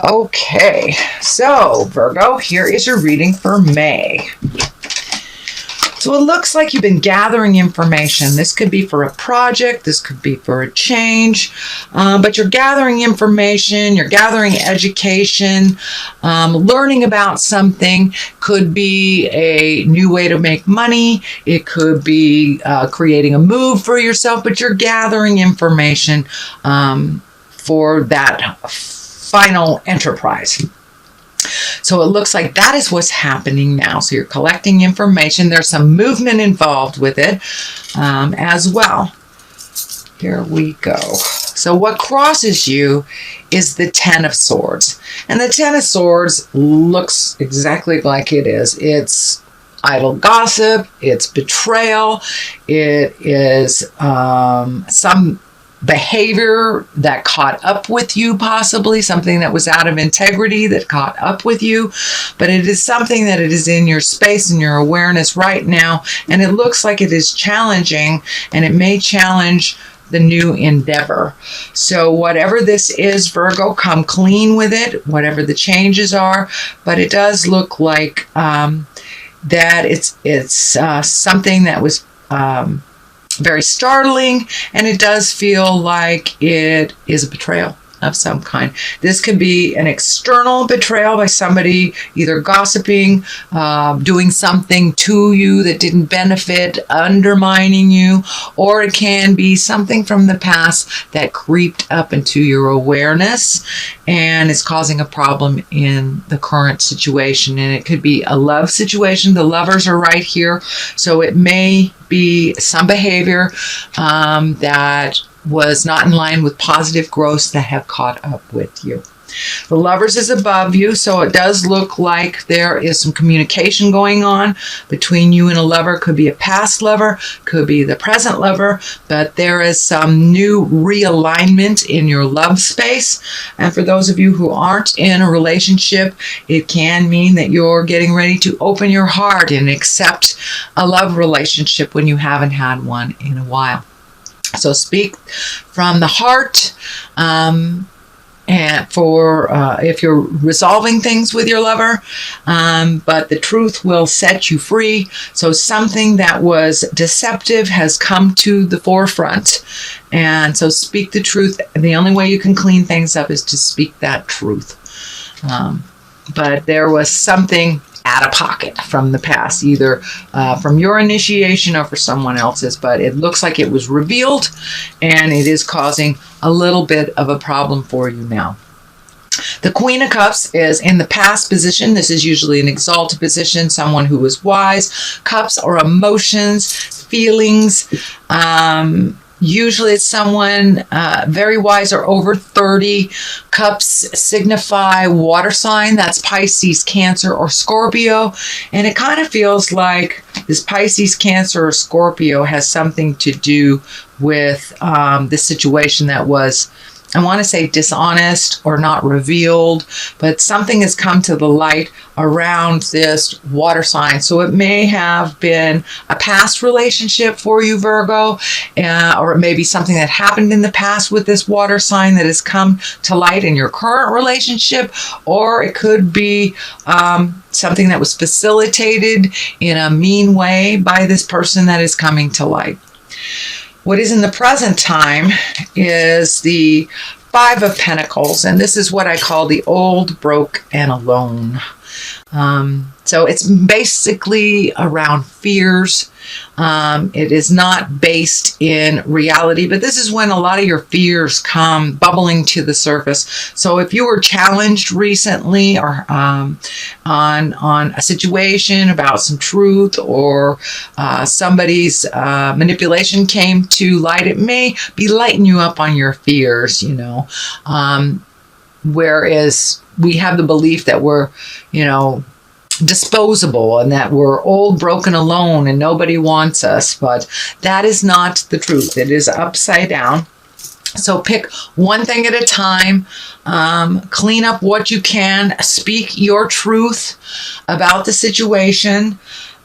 Okay, so Virgo, here is your reading for May. So it looks like you've been gathering information. This could be for a project, this could be for a change, but you're gathering information, you're gathering education, learning about something. Could be a new way to make money, it could be creating a move for yourself, but you're gathering information for that final enterprise. So it looks like that is what's happening now. So you're collecting information. There's some movement involved with it as well. Here we go. So what crosses you is the Ten of Swords. And the Ten of Swords looks exactly like it is. It's idle gossip. It's betrayal. It is some behavior that caught up with you, possibly something that was out of integrity that caught up with you, but it is something that it is in your space and your awareness right now, and it looks like it is challenging, and it may challenge the new endeavor. So whatever this is, Virgo, come clean with it, whatever the changes are, but it does look like that it's something that was very startling, and it does feel like it is a betrayal of some kind. This could be an external betrayal by somebody either gossiping, doing something to you that didn't benefit, undermining you, or it can be something from the past that creeped up into your awareness and is causing a problem in the current situation. And it could be a love situation. The lovers are right here. So it may be some behavior that was not in line with positive growth that have caught up with you. The Lovers is above you, so it does look like there is some communication going on between you and a lover. Could be a past lover, could be the present lover, but there is some new realignment in your love space. And for those of you who aren't in a relationship, it can mean that you're getting ready to open your heart and accept a love relationship when you haven't had one in a while. So speak from the heart, and for if you're resolving things with your lover, but the truth will set you free. So something that was deceptive has come to the forefront, and so speak the truth. The only way you can clean things up is to speak that truth. But there was something out of pocket from the past, either from your initiation or for someone else's, but it looks like it was revealed, and it is causing a little bit of a problem for you now. The Queen of Cups is in the past position. This is usually an exalted position, someone who is wise. Cups are emotions, feelings. Usually it's someone very wise or over 30. Cups signify water sign. That's Pisces, Cancer, or Scorpio. And it kind of feels like this Pisces, Cancer, or Scorpio has something to do with this situation that was, I want to say, dishonest or not revealed, but something has come to the light around this water sign. So it may have been a past relationship for you, Virgo, or it may be something that happened in the past with this water sign that has come to light in your current relationship, or it could be something that was facilitated in a mean way by this person that is coming to light. What is in the present time is the Five of Pentacles, and this is what I call the old, broke, and alone. So it's basically around fears. It is not based in reality, but this is when a lot of your fears come bubbling to the surface. So if you were challenged recently or on a situation about some truth, or somebody's manipulation came to light, it may be lighting you up on your fears, you know. Whereas we have the belief that we're, you know, disposable and that we're old, broken, alone, and nobody wants us. But that is not the truth. It is upside down. So pick one thing at a time, clean up what you can, speak your truth about the situation.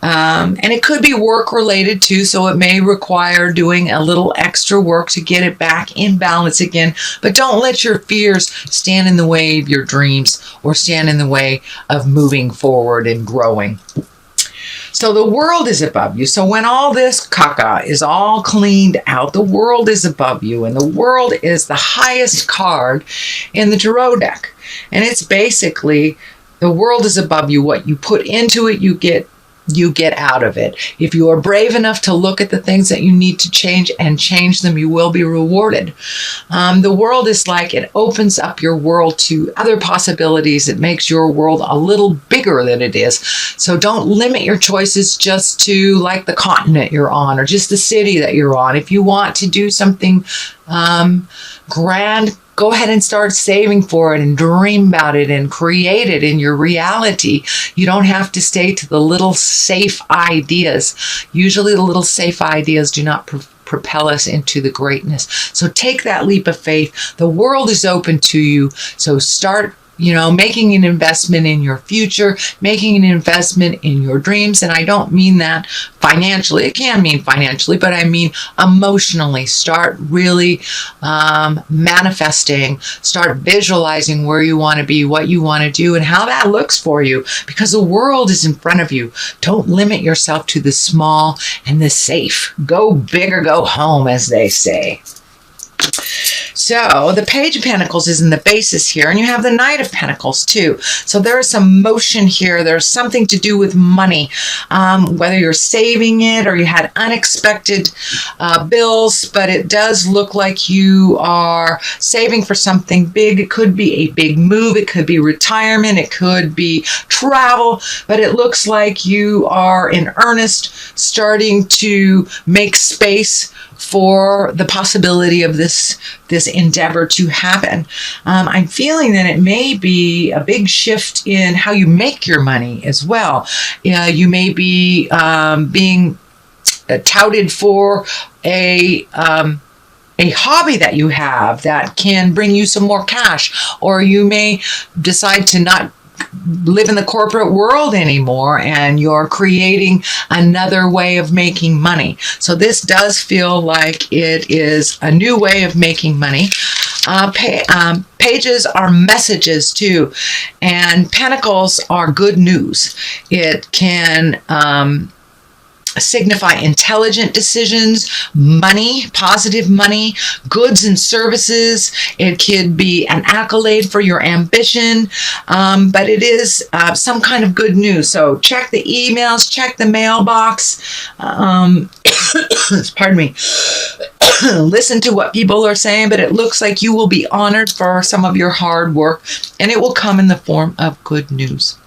And it could be work related too, so it may require doing a little extra work to get it back in balance again. But don't let your fears stand in the way of your dreams or stand in the way of moving forward and growing. So the world is above you. So when all this caca is all cleaned out, the world is above you. And the world is the highest card in the tarot deck. And it's basically, the world is above you. What you put into it, you get out of it. If you are brave enough to look at the things that you need to change and change them, you will be rewarded. The world is like, it opens up your world to other possibilities. It makes your world a little bigger than it is. So don't limit your choices just to like the continent you're on or just the city that you're on. If you want to do something grand, go ahead and start saving for it and dream about it and create it in your reality. You don't have to stay to the little safe ideas. Usually the little safe ideas do not propel us into the greatness. So take that leap of faith. The world is open to you. So start making an investment in your future, making an investment in your dreams. And I don't mean that financially. It can mean financially, but I mean emotionally. Start really manifesting, start visualizing where you want to be, what you want to do, and how that looks for you, because the world is in front of you. Don't limit yourself to the small and the safe. Go big or go home, as they say. So the Page of Pentacles is in the basis here, and you have the Knight of Pentacles too. So there is some motion here. There's something to do with money, whether you're saving it or you had unexpected bills, but it does look like you are saving for something big. It could be a big move. It could be retirement. It could be travel, but it looks like you are in earnest starting to make space for the possibility of this endeavor to happen. I'm feeling that it may be a big shift in how you make your money as well. You may be being touted for a hobby that you have that can bring you some more cash, or you may decide to not live in the corporate world anymore, and you're creating another way of making money. So this does feel like it is a new way of making money. Pages are messages too, and pentacles are good news. It can signify intelligent decisions, money, positive money, goods and services. It could be an accolade for your ambition, but it is some kind of good news. So check the emails, check the mailbox. Pardon me. Listen to what people are saying, but it looks like you will be honored for some of your hard work, and it will come in the form of good news.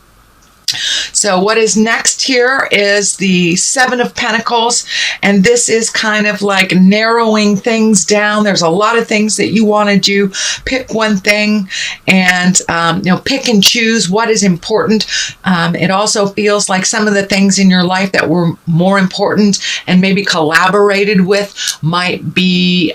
So what is next here is the Seven of Pentacles, and this is kind of like narrowing things down. There's a lot of things that you want to do. Pick one thing and pick and choose what is important. It also feels like some of the things in your life that were more important and maybe collaborated with might be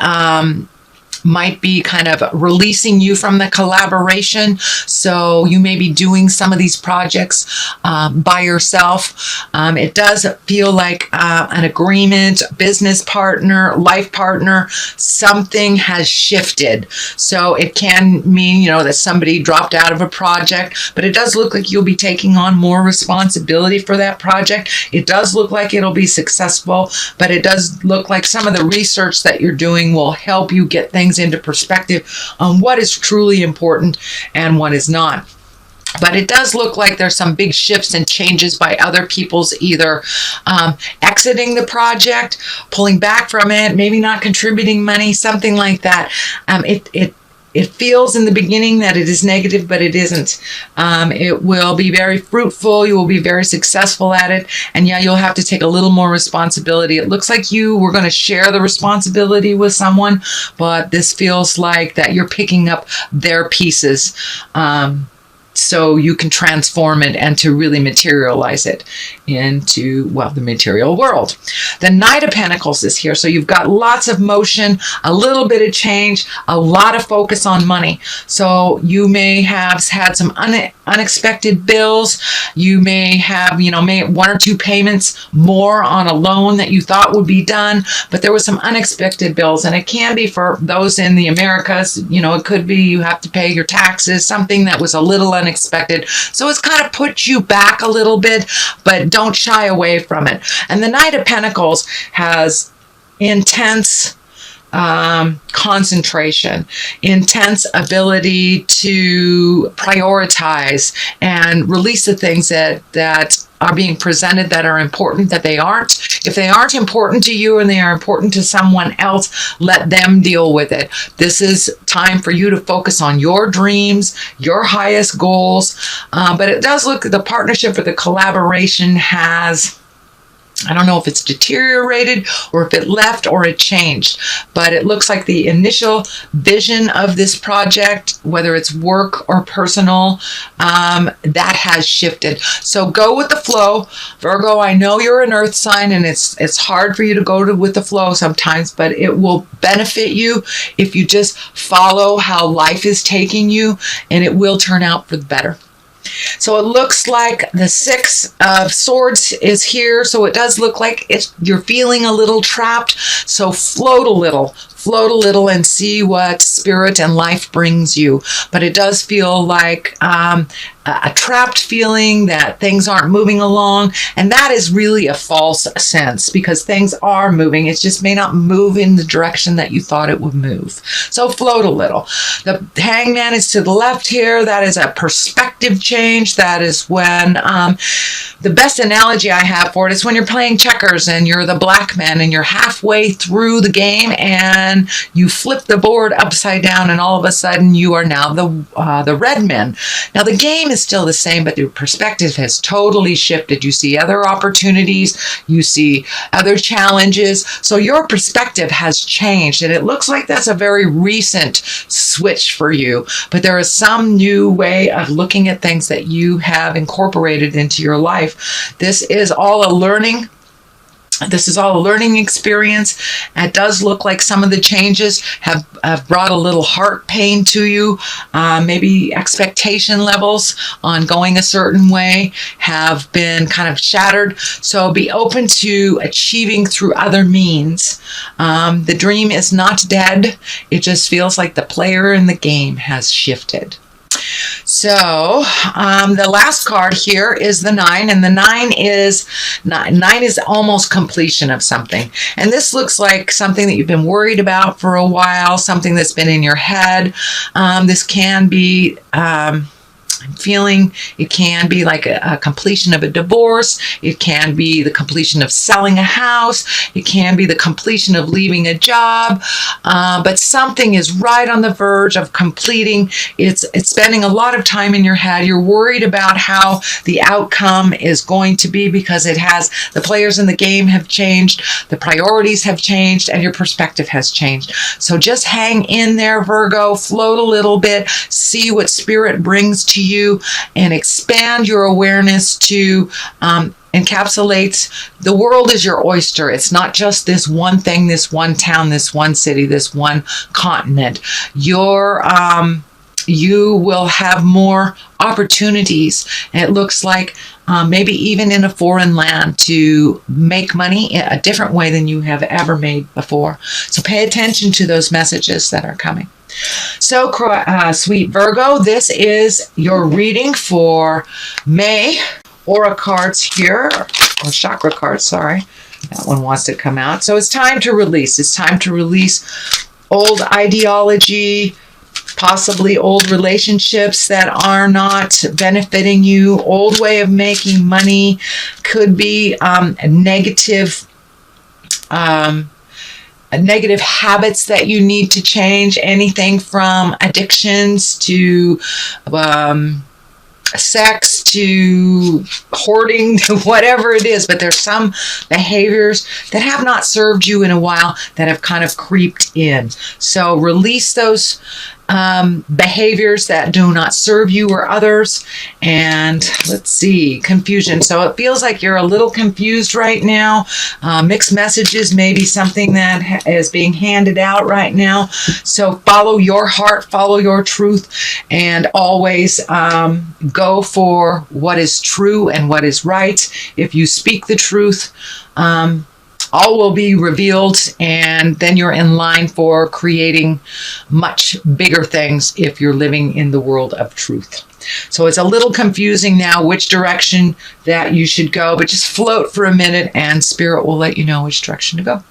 kind of releasing you from the collaboration. So you may be doing some of these projects by yourself. It does feel like an agreement, business partner, life partner, something has shifted. So it can mean, that somebody dropped out of a project, but it does look like you'll be taking on more responsibility for that project. It does look like it'll be successful, but it does look like some of the research that you're doing will help you get things into perspective on what is truly important and what is not. But it does look like there's some big shifts and changes by other people's either exiting the project, pulling back from it, maybe not contributing money, something like that. It feels in the beginning that it is negative, but it isn't. It will be very fruitful. You will be very successful at it. And yeah, you'll have to take a little more responsibility. It looks like you were going to share the responsibility with someone, but this feels like that you're picking up their pieces. so you can transform it and to really materialize it into, well, the material world. The Knight of Pentacles is here. So you've got lots of motion, a little bit of change, a lot of focus on money. So you may have had some unexpected bills. You may have, one or two payments more on a loan that you thought would be done, but there was some unexpected bills. And it can be for those in the Americas, it could be you have to pay your taxes, something that was a little unexpected. So it's kind of put you back a little bit, but don't shy away from it. And the Knight of Pentacles has intense concentration, intense ability to prioritize and release the things that are being presented that are important, that they aren't. If they aren't important to you and they are important to someone else, let them deal with it. This is time for you to focus on your dreams, your highest goals. But it does look, the partnership or the collaboration has, I don't know if it's deteriorated or if it left or it changed, but it looks like the initial vision of this project, whether it's work or personal, that has shifted. So go with the flow. Virgo, I know you're an earth sign and it's hard for you to go with the flow sometimes, but it will benefit you if you just follow how life is taking you, and it will turn out for the better. So it looks like the Six of Swords is here. So it does look like you're feeling a little trapped. So float a little and see what spirit and life brings you. But it does feel like a trapped feeling that things aren't moving along. And that is really a false sense, because things are moving. It just may not move in the direction that you thought it would move. So float a little. The Hangman is to the left here. That is a perspective change. That is when the best analogy I have for it is when you're playing checkers and you're the black man and you're halfway through the game and you flip the board upside down and all of a sudden you are now the red man. Now the game is still the same, but your perspective has totally shifted. You see other opportunities, you see other challenges. So your perspective has changed, and it looks like that's a very recent switch for you. But there is some new way of looking at things that you have incorporated into your life. This is all a learning experience. It does look like some of the changes have brought a little heart pain to you. Maybe expectation levels on going a certain way have been kind of shattered. So be open to achieving through other means. The dream is not dead. It just feels like the player in the game has shifted. So the last card here is the 9, and the 9 is almost completion of something. And this looks like something that you've been worried about for a while, something that's been in your head. This can be feeling, it can be like a completion of a divorce. It can be the completion of selling a house. It can be the completion of leaving a job. But something is right on the verge of completing. It's spending a lot of time in your head. You're worried about how the outcome is going to be because the players in the game have changed, the priorities have changed, and your perspective has changed. So just hang in there, Virgo, float a little bit, see what spirit brings to you, and expand your awareness to encapsulates the world is your oyster. It's not just this one thing, this one town, this one city, this one continent. You will have more opportunities. And it looks like maybe even in a foreign land to make money in a different way than you have ever made before. So pay attention to those messages that are coming. So, sweet Virgo, this is your reading for May. Aura cards here, or chakra cards, sorry. That one wants to come out. So it's time to release. It's time to release old ideology, possibly old relationships that are not benefiting you, old way of making money, could be negative habits that you need to change, anything from addictions to sex to hoarding to whatever it is. But there's some behaviors that have not served you in a while that have kind of creeped in. So release those behaviors that do not serve you or others. And let's see, confusion. So it feels like you're a little confused right now. Mixed messages may be something that is being handed out right now. So follow your heart, follow your truth, and always go for what is true and what is right. If you speak the truth, all will be revealed, and then you're in line for creating much bigger things if you're living in the world of truth. So it's a little confusing now which direction that you should go, but just float for a minute and Spirit will let you know which direction to go.